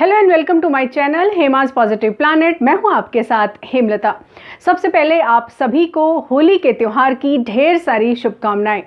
Hello and welcome to my channel Hema's positive planet. मैं हूं आपके साथ हेमलता। सबसे पहले आप सभी को होली के त्यौहार की ढेर सारी शुभकामनाएं।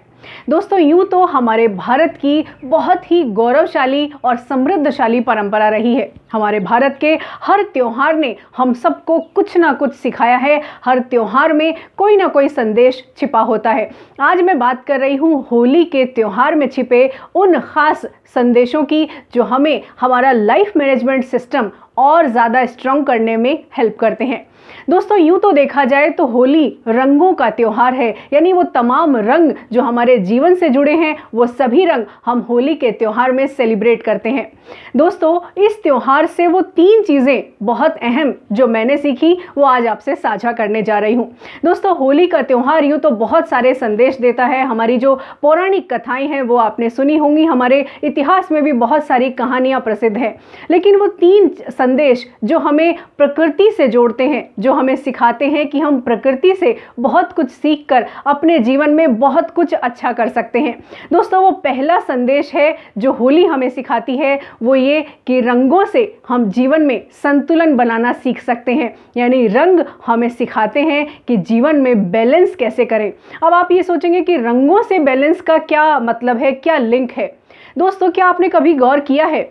दोस्तों, यूं तो हमारे भारत की बहुत ही गौरवशाली और समृद्धशाली परंपरा रही है। हमारे भारत के हर त्यौहार ने हम सबको कुछ ना कुछ सिखाया है। हर त्यौहार में कोई ना कोई संदेश छिपा होता है। आज मैं बात कर रही हूँ होली के त्यौहार में छिपे उन खास संदेशों की जो हमें हमारा लाइफ मैनेजमेंट सिस्टम और ज़्यादा स्ट्रॉन्ग करने में हेल्प करते हैं। दोस्तों, यूं तो देखा जाए तो होली रंगों का त्यौहार है, यानी वो तमाम रंग जो हमारे जीवन से जुड़े हैं वो सभी रंग हम होली के त्यौहार में सेलिब्रेट करते हैं। दोस्तों, इस त्यौहार से वो 3 चीज़ें बहुत अहम जो मैंने सीखी वो आज आपसे साझा करने जा रही हूँ। दोस्तों, होली का त्यौहार यूं तो बहुत सारे संदेश देता है। हमारी जो पौराणिक कथाएं हैं वो आपने सुनी होंगी, हमारे इतिहास में भी बहुत सारी कहानियाँ प्रसिद्ध हैं। लेकिन वो 3 संदेश जो हमें प्रकृति से जोड़ते हैं, जो हमें सिखाते हैं कि हम प्रकृति से बहुत कुछ सीखकर अपने जीवन में बहुत कुछ अच्छा कर सकते हैं। दोस्तों, वो पहला संदेश है जो होली हमें सिखाती है, वो ये कि रंगों से हम जीवन में संतुलन बनाना सीख सकते हैं। यानी रंग हमें सिखाते हैं कि जीवन में बैलेंस कैसे करें। अब आप ये सोचेंगे कि रंगों से बैलेंस का क्या मतलब है, क्या लिंक है। दोस्तों, क्या आपने कभी गौर किया है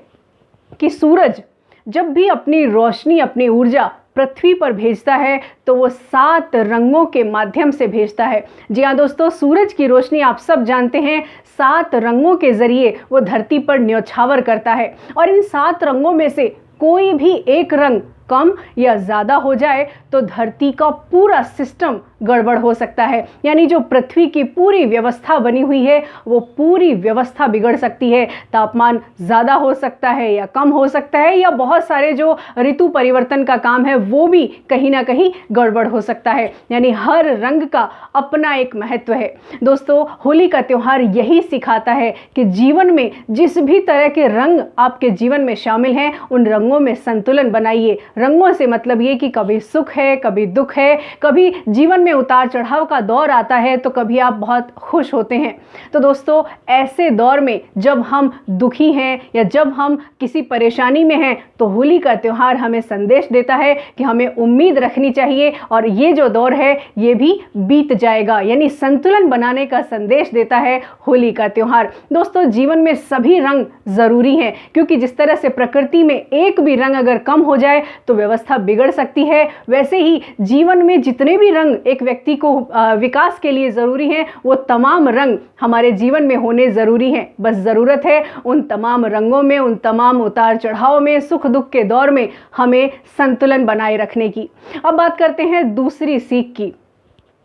कि सूरज जब भी अपनी रोशनी, अपनी ऊर्जा पृथ्वी पर भेजता है तो वो 7 रंगों के माध्यम से भेजता है। जी हाँ दोस्तों, सूरज की रोशनी आप सब जानते हैं 7 रंगों के जरिए वो धरती पर न्योछावर करता है। और इन 7 रंगों में से कोई भी एक रंग कम या ज़्यादा हो जाए तो धरती का पूरा सिस्टम गड़बड़ हो सकता है। यानी जो पृथ्वी की पूरी व्यवस्था बनी हुई है वो पूरी व्यवस्था बिगड़ सकती है। तापमान ज़्यादा हो सकता है या कम हो सकता है, या बहुत सारे जो ऋतु परिवर्तन का काम है वो भी कहीं ना कहीं गड़बड़ हो सकता है। यानी हर रंग का अपना एक महत्व है। दोस्तों, होली का त्यौहार यही सिखाता है कि जीवन में जिस भी तरह के रंग आपके जीवन में शामिल हैं उन रंगों में संतुलन बनाइए। रंगों से मतलब ये कि कभी सुख है, कभी दुख है, कभी जीवन में उतार चढ़ाव का दौर आता है तो कभी आप बहुत खुश होते हैं। तो दोस्तों, ऐसे दौर में जब हम दुखी हैं या जब हम किसी परेशानी में हैं तो होली का त्यौहार हमें संदेश देता है कि हमें उम्मीद रखनी चाहिए और ये जो दौर है ये भी बीत जाएगा। यानी संतुलन बनाने का संदेश देता है होली का त्यौहार। दोस्तों, जीवन में सभी रंग ज़रूरी हैं, क्योंकि जिस तरह से प्रकृति में एक भी रंग अगर कम हो जाए तो व्यवस्था बिगड़ सकती है, वैसे ही जीवन में जितने भी रंग एक व्यक्ति को विकास के लिए ज़रूरी हैं वो तमाम रंग हमारे जीवन में होने ज़रूरी हैं। बस ज़रूरत है उन तमाम रंगों में, उन तमाम उतार चढ़ाव में, सुख दुख के दौर में हमें संतुलन बनाए रखने की। अब बात करते हैं दूसरी सीख की।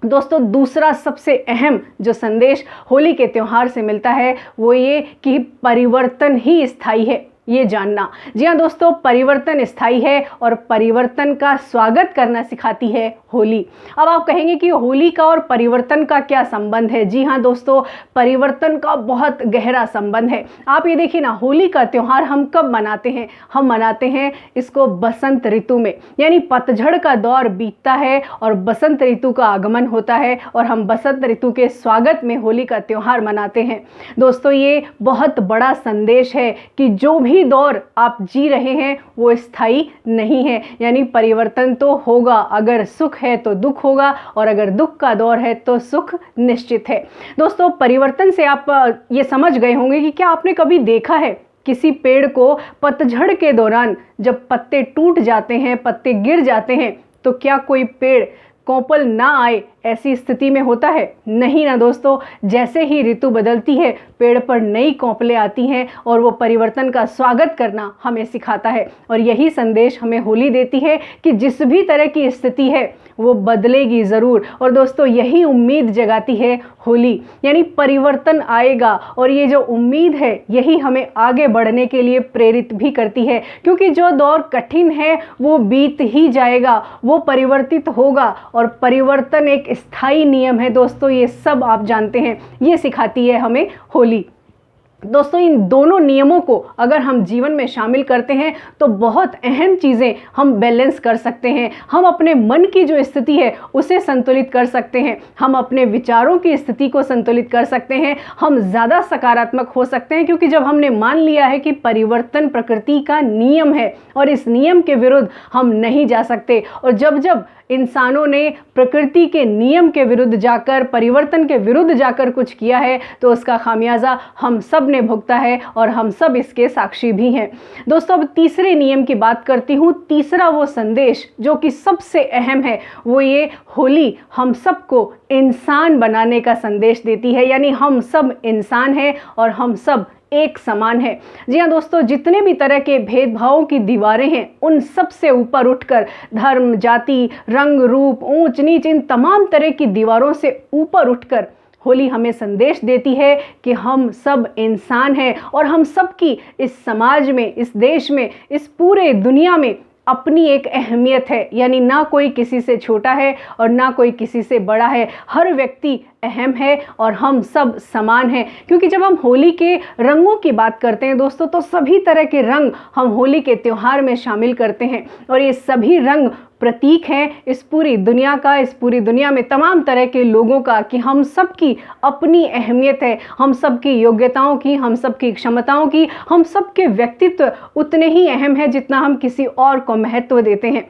दोस्तों, दूसरा सबसे अहम जो संदेश होली के त्यौहार से मिलता है वो ये कि परिवर्तन ही स्थायी है, ये जानना। जी हाँ दोस्तों, परिवर्तन स्थायी है और परिवर्तन का स्वागत करना सिखाती है होली। अब आप कहेंगे कि होली का और परिवर्तन का क्या संबंध है। जी हाँ दोस्तों, परिवर्तन का बहुत गहरा संबंध है। आप ये देखिए ना, होली का त्यौहार हम कब मनाते हैं? हम मनाते हैं इसको बसंत ऋतु में। यानी पतझड़ का दौर बीतता है और बसंत ऋतु का आगमन होता है और हम बसंत ऋतु के स्वागत में होली का त्यौहार मनाते हैं। दोस्तों, ये बहुत बड़ा संदेश है कि जो भी दौर आप जी रहे हैं वो स्थायी नहीं है। यानी परिवर्तन तो होगा, अगर सुख है तो दुख होगा और अगर दुख का दौर है तो सुख निश्चित है। दोस्तों, परिवर्तन से आप ये समझ गए होंगे कि क्या आपने कभी देखा है किसी पेड़ को पतझड़ के दौरान जब पत्ते टूट जाते हैं, पत्ते गिर जाते हैं, तो क्या कोई पेड़ कोपल ना आए ऐसी स्थिति में होता है? नहीं ना दोस्तों। जैसे ही ऋतु बदलती है पेड़ पर नई कोपलें आती हैं और वो परिवर्तन का स्वागत करना हमें सिखाता है। और यही संदेश हमें होली देती है कि जिस भी तरह की स्थिति है वो बदलेगी ज़रूर। और दोस्तों, यही उम्मीद जगाती है होली, यानी परिवर्तन आएगा। और ये जो उम्मीद है यही हमें आगे बढ़ने के लिए प्रेरित भी करती है, क्योंकि जो दौर कठिन है वो बीत ही जाएगा, वो परिवर्तित होगा। और परिवर्तन एक स्थायी नियम है दोस्तों, ये सब आप जानते हैं। ये सिखाती है हमें होली। दोस्तों इन दोनों नियमों को अगर हम जीवन में शामिल करते हैं तो बहुत अहम चीज़ें हम बैलेंस कर सकते हैं। हम अपने मन की जो स्थिति है उसे संतुलित कर सकते हैं, हम अपने विचारों की स्थिति को संतुलित कर सकते हैं, हम ज़्यादा सकारात्मक हो सकते हैं, क्योंकि जब हमने मान लिया है कि परिवर्तन प्रकृति का नियम है और इस नियम के विरुद्ध हम नहीं जा सकते। और जब जब इंसानों ने प्रकृति के नियम के विरुद्ध जाकर, परिवर्तन के विरुद्ध जाकर कुछ किया है तो उसका खामियाजा हम सब ने भुगता है और हम सब इसके साक्षी भी हैं। दोस्तों अब तीसरे नियम की बात करती हूँ। तीसरा वो संदेश जो कि सबसे अहम है, वो ये होली हम सबको इंसान बनाने का संदेश देती है। यानी हम सब इंसान हैं और हम सब एक समान है। जी हाँ दोस्तों, जितने भी तरह के भेदभावों की दीवारें हैं उन सब से ऊपर उठकर धर्म, जाति, रंग, रूप, ऊंच नीच, इन तमाम तरह की दीवारों से ऊपर उठकर होली हमें संदेश देती है कि हम सब इंसान हैं और हम सब की इस समाज में, इस देश में, इस पूरे दुनिया में अपनी एक अहमियत है। यानी ना कोई किसी से छोटा है और ना कोई किसी से बड़ा है, हर व्यक्ति अहम है और हम सब समान हैं। क्योंकि जब हम होली के रंगों की बात करते हैं दोस्तों, तो सभी तरह के रंग हम होली के त्यौहार में शामिल करते हैं और ये सभी रंग प्रतीक हैं इस पूरी दुनिया का, इस पूरी दुनिया में तमाम तरह के लोगों का, कि हम सब की अपनी अहमियत है, हम सब की योग्यताओं की, हम सब की क्षमताओं की, हम सब के व्यक्तित्व उतने ही अहम है जितना हम किसी और को महत्व देते हैं।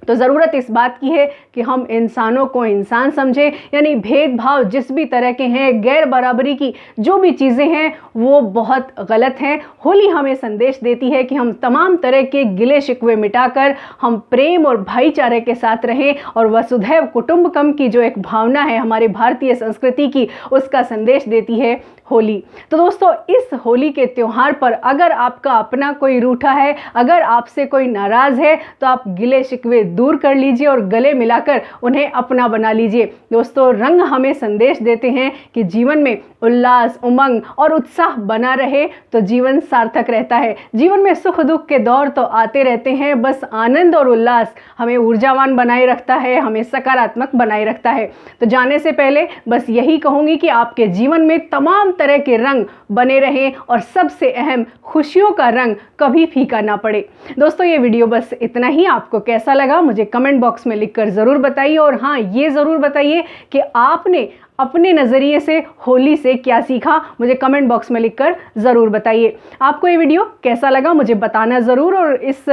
तो ज़रूरत इस बात की है कि हम इंसानों को इंसान समझें। यानी भेदभाव जिस भी तरह के हैं, गैर बराबरी की जो भी चीज़ें हैं वो बहुत गलत हैं। होली हमें संदेश देती है कि हम तमाम तरह के गिले शिकवे मिटाकर हम प्रेम और भाईचारे के साथ रहें और वसुधैव कुटुंबकम की जो एक भावना है हमारे भारतीय संस्कृति की, उसका संदेश देती है होली। तो दोस्तों इस होली के त्यौहार पर अगर आपका अपना कोई रूठा है, अगर आपसे कोई नाराज़ है, तो आप गिले शिकवे दूर कर लीजिए और गले मिलाकर उन्हें अपना बना लीजिए। दोस्तों रंग हमें संदेश देते हैं कि जीवन में उल्लास, उमंग और उत्साह बना रहे तो जीवन सार्थक रहता है। जीवन में सुख दुख के दौर तो आते रहते हैं, बस आनंद और उल्लास हमें ऊर्जावान बनाए रखता है, हमें सकारात्मक बनाए रखता है। तो जाने से पहले बस यही कहूँगी कि आपके जीवन में तमाम तरह के रंग बने रहें और सबसे अहम खुशियों का रंग कभी फीका ना पड़े। दोस्तों ये वीडियो बस इतना ही। आपको कैसा लगा मुझे कमेंट बॉक्स में लिखकर ज़रूर बताइए और हाँ ये ज़रूर बताइए कि आपने अपने नज़रिए से होली से क्या सीखा, मुझे कमेंट बॉक्स में लिखकर ज़रूर बताइए। आपको ये वीडियो कैसा लगा मुझे बताना ज़रूर और इस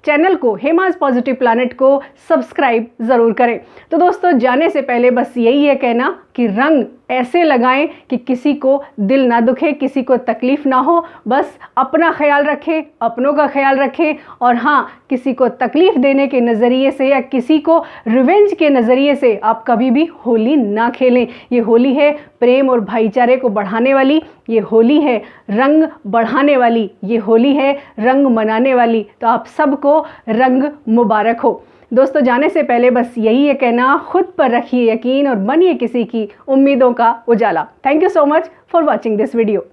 चैनल को, हेमाज पॉजिटिव प्लैनेट को सब्सक्राइब ज़रूर करें। तो दोस्तों जाने से पहले बस यही है कहना कि रंग ऐसे लगाएं कि किसी को दिल ना दुखे, किसी को तकलीफ़ ना हो। बस अपना ख्याल रखें, अपनों का ख्याल रखें और हाँ किसी को तकलीफ़ देने के नज़रिए से या किसी को रिवेंज के नज़रिए से आप कभी भी होली ना खेलें। ये होली है प्रेम और भाईचारे को बढ़ाने वाली, ये होली है रंग बढ़ाने वाली, ये होली है रंग मनाने वाली। तो आप सबको रंग मुबारक हो। दोस्तों जाने से पहले बस यही है कहना, खुद पर रखिए यकीन और बनिए किसी की उम्मीदों का उजाला। Thank you so much for watching this video.